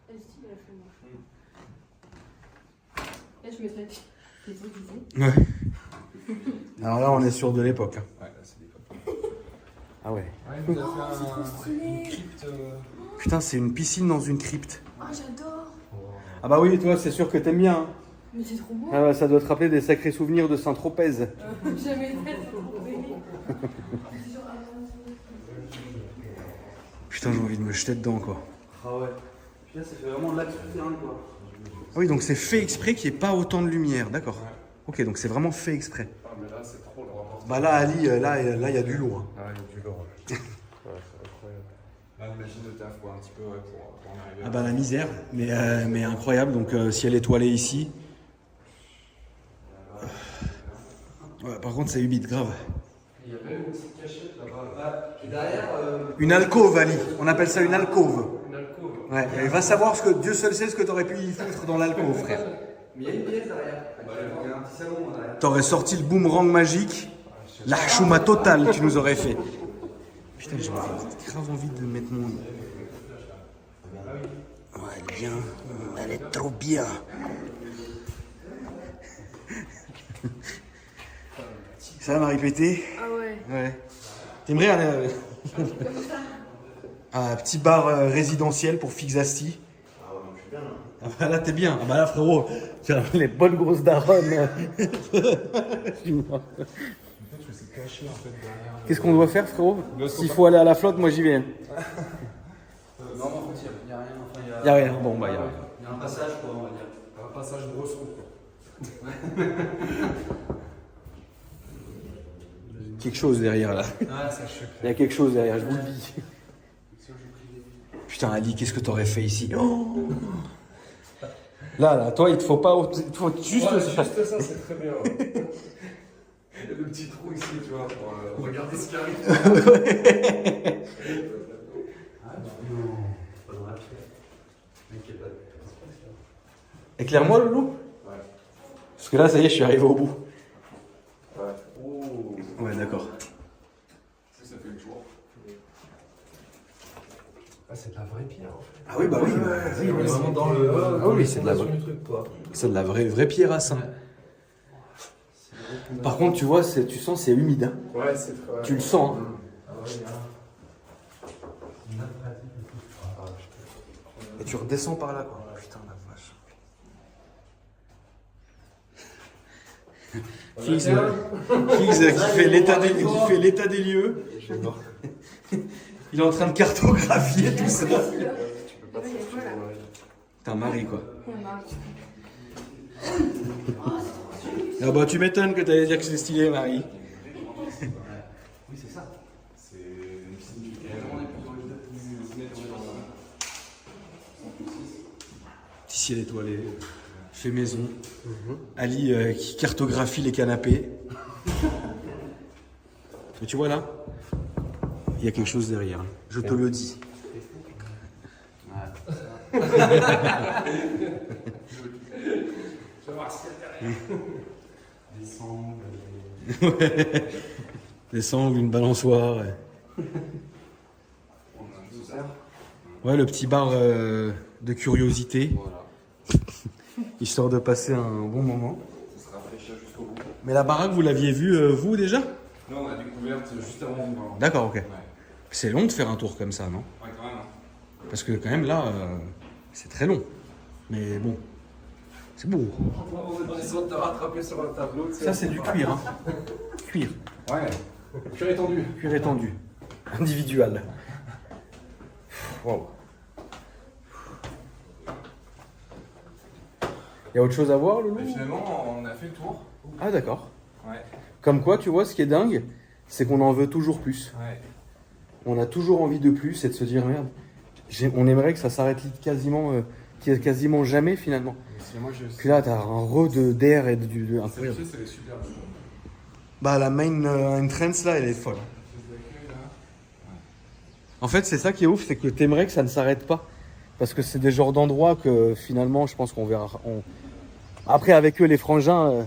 Elle style, elle a fait moche. Là, je mettrais des aiguisés. Ouais. Alors là, on est sur de l'époque. Hein. Ouais, là, c'est des copains. Ah ouais. Ouais, il nous a Oh, c'est trop fait stylé. une crypte. Putain, c'est une piscine dans une crypte. Ah, j'adore. Ah bah oui, toi, c'est sûr que t'aimes bien. Hein. Mais c'est trop beau. Ah ouais, ça doit te rappeler des sacrés souvenirs de Saint-Tropez. Jamais fait, c'est trop beau. Putain, j'ai envie de me jeter dedans, quoi. Ah ouais. Puis là, ça fait vraiment l'axe souterrain, quoi. Ah oui, donc c'est fait exprès qu'il n'y ait pas autant de lumière, d'accord. Ok, donc c'est vraiment fait exprès. Ah, mais là, c'est trop le rapport. Bah là, Ali, là, il y a du lourd. Hein. Ah, il y a du lourd. Ouais, c'est incroyable. Là, on imagine le taf, quoi, un petit peu, ouais, pour en arriver. Ah bah la misère, mais incroyable. Donc si elle est étoilée ici. Ouais, par contre, c'est humide, grave. Il y avait une petite cachette là-bas. Et derrière, Une alcôve, Ali. On appelle ça une alcôve. une alcôve. Ouais, et va savoir ce que Dieu seul sait ce que t'aurais pu y foutre dans l'alcôve, frère. Mais il y a une pièce derrière. Il y a un petit salon derrière. T'aurais sorti le boomerang magique, la chouma totale tu nous aurais fait. Putain, j'ai grave envie de mettre mon... Ouais, elle est bien. Elle est trop bien. Ça va, Marie Pété? Ah ouais. Ouais. T'aimerais aller à un petit bar résidentiel pour Fixasti? Ah ouais, moi je suis bien là. Ah bah là, t'es bien. Ah bah là, frérot, tu as les bonnes grosses daronnes. Qu'est-ce qu'on doit faire, frérot? S'il faut aller à la flotte, moi j'y vais. Non, mais en fait, il n'y a rien. Enfin, il Y'a rien. Bon, bah y'a rien. Il y a un passage, quoi, on va dire. Un passage bresson, quoi. Quelque chose derrière là. Ah, ça, je suis. Il y a quelque chose derrière, je vous le dis. Putain, Ali, qu'est-ce que t'aurais fait ici? Oh là, toi, il te faut pas. Il te faut juste. Ouais, juste ça, c'est très bien. Ouais. Il y a le petit trou ici, tu vois, pour Regardez ce qui arrive. Ah, non, pas dans la pièce. Mec, il y a pas de. Éclaire-moi, Loulou. Ouais. Parce que là, ça y est, je suis arrivé au bout. Ouais. Oh. Ouais, d'accord. Ça fait le tour. Ah, c'est de la vraie pierre en fait. Ah oui, bah oui. Oui, on est vraiment dans le. Ah oui, c'est de la fondation vraie. du truc, quoi. C'est de la vraie pierrasse. Hein. Par contre, tu vois, tu sens c'est humide. Hein. Ouais, c'est très. Tu le sens. Hein. Ah ouais, il y a un- Et tu redescends par là, quoi. Putain, la vache. Fix qui fait l'état des lieux. Il est en train de cartographier tout ça. T'es un mari, quoi. Ah bah tu m'étonnes que t'allais dire que c'est stylé, Marie. Oui, c'est ça. C'est une signification. Ciel étoilé, fait maison. Ali qui cartographie les canapés. Mais tu vois là, il y a quelque chose derrière. Je te le dis. Des sangles, une balançoire. Ouais, le petit bar de curiosité. Histoire de passer un bon moment. Ça sera fraîcheur jusqu'au bout. Mais la baraque, vous l'aviez vue, vous, déjà? Non, on a découverte juste avant de venir. D'accord, ok. Ouais. C'est long de faire un tour comme ça, non? Ouais, quand même. Hein. Parce que quand même, là, c'est très long. Mais bon, c'est beau. On essaie de te rattraper sur un tableau. Ça, c'est du cuir, hein. Cuir. Ouais. Cuir étendu. Cuir étendu. Individuel. Wow. Il y a autre chose à voir, Loulou? Et finalement, on a fait le tour. Ah, d'accord. Ouais. Comme quoi, tu vois, ce qui est dingue, c'est qu'on en veut toujours plus. Ouais. On a toujours envie de plus et de se dire, merde, on aimerait que ça s'arrête quasiment jamais, finalement. Moi, Puis là, t'as un d'air et de incroyable. c'est super. Bah, la main entrance, là, elle est folle. En fait, c'est ça qui est ouf, c'est que t'aimerais que ça ne s'arrête pas. Parce que c'est des genres d'endroits que, finalement, je pense qu'on verra. Après, avec eux, les frangins,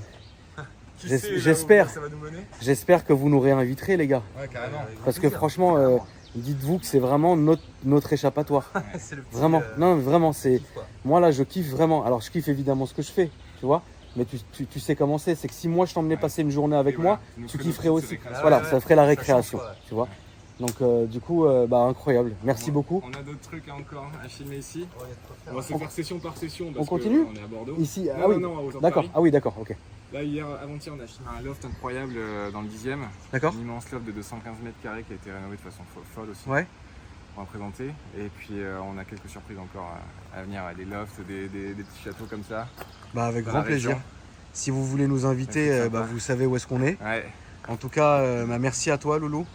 j'espère que vous nous réinviterez, les gars. Ouais, carrément. Parce que franchement, dites-vous que c'est vraiment notre échappatoire. C'est le petit, Vraiment. Non, vraiment, c'est. kiff, quoi. Moi, là, je kiffe vraiment. Alors, je kiffe évidemment ce que je fais, tu vois. Mais tu sais comment c'est. C'est que si moi, je t'emmenais passer une journée avec moi, tu kifferais aussi. Voilà, ça ferait la récréation, change, quoi. tu vois. Donc, du coup, bah, incroyable. Merci beaucoup. On a d'autres trucs encore à filmer ici. On va se faire session par session. Parce On continue que on est à Bordeaux. Ici, Non, ah oui. non, aux D'accord. Paris. Ah oui, d'accord, ok. Là, avant-hier, on a filmé un loft incroyable dans le 10e. D'accord. Un immense loft de 215 mètres carrés qui a été rénové de façon folle aussi. Ouais. On va présenter. Et puis, on a quelques surprises encore à venir. Des lofts, des petits châteaux comme ça. Bah, avec Dans grand la région. plaisir. Si vous voulez nous inviter, Ouais, c'est bah, sympa. vous savez où est-ce qu'on est. Ouais. En tout cas, bah, merci à toi, Loulou.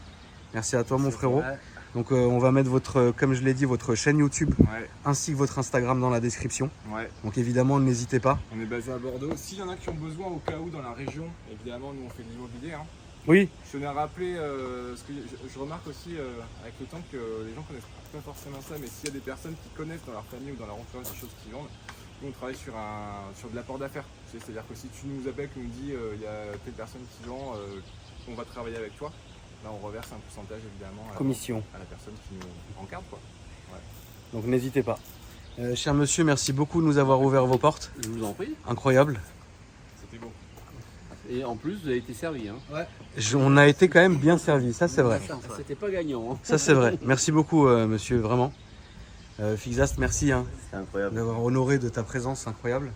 Merci à toi, mon frérot. Ouais. Donc, on va mettre comme je l'ai dit, votre chaîne YouTube Ouais. ainsi que votre Instagram dans la description. Ouais. Donc, évidemment, n'hésitez pas. On est basé à Bordeaux. S'il y en a qui ont besoin au cas où dans la région, évidemment, nous on fait de l'immobilier. Hein. Oui. Je tenais à rappeler, parce que je remarque aussi avec le temps que les gens connaissent pas forcément ça, mais s'il y a des personnes qui connaissent dans leur famille ou dans leur entourage des choses qui vendent, nous on travaille sur de l'apport d'affaires. C'est-à-dire que si tu nous appelles, tu nous dis il y a telle personne qui vend, on va travailler avec toi, là on reverse un pourcentage évidemment Commission. à la personne qui nous encadre, quoi. Donc, n'hésitez pas. Cher monsieur, merci beaucoup de nous avoir ouvert vos portes. Je vous en prie. Incroyable. C'était beau. Et en plus, vous avez été servi. Hein. On a été quand même bien servis, ça c'est vrai. C'était pas gagnant. Hein. Ça c'est vrai. Merci beaucoup, monsieur, vraiment. Fixast, merci hein, C'est incroyable. d'avoir honoré de ta présence incroyable.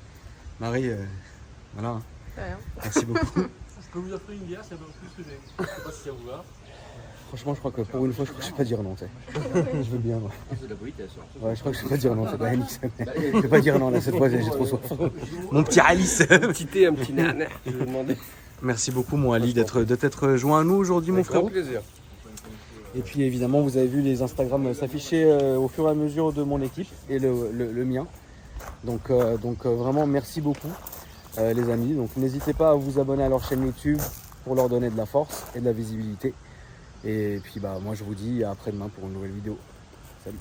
Marie, voilà. Hein. De rien. Merci beaucoup. Je peux vous offrir une bière, c'est un peu plus que j'ai. Je sais pas si ça vous va. Franchement, je crois que pour une fois, je crois que je vais pas dire non. Tu sais. Je veux bien. Moi. C'est de la politesse. Ouais, je crois que je vais pas dire non. C'est pas Alice. Je vais pas dire non là cette fois. J'ai trop soif. Mon petit Alice. Un petit thé, un petit nana. Je vais demander. Merci beaucoup, mon Ali, de t'être joint à nous aujourd'hui, mon frérot. plaisir. Et puis évidemment, vous avez vu les Instagram s'afficher au fur et à mesure de mon équipe et le mien. Donc vraiment, merci beaucoup, les amis. Donc n'hésitez pas à vous abonner à leur chaîne YouTube pour leur donner de la force et de la visibilité. Et puis bah moi, je vous dis à après-demain pour une nouvelle vidéo. Salut.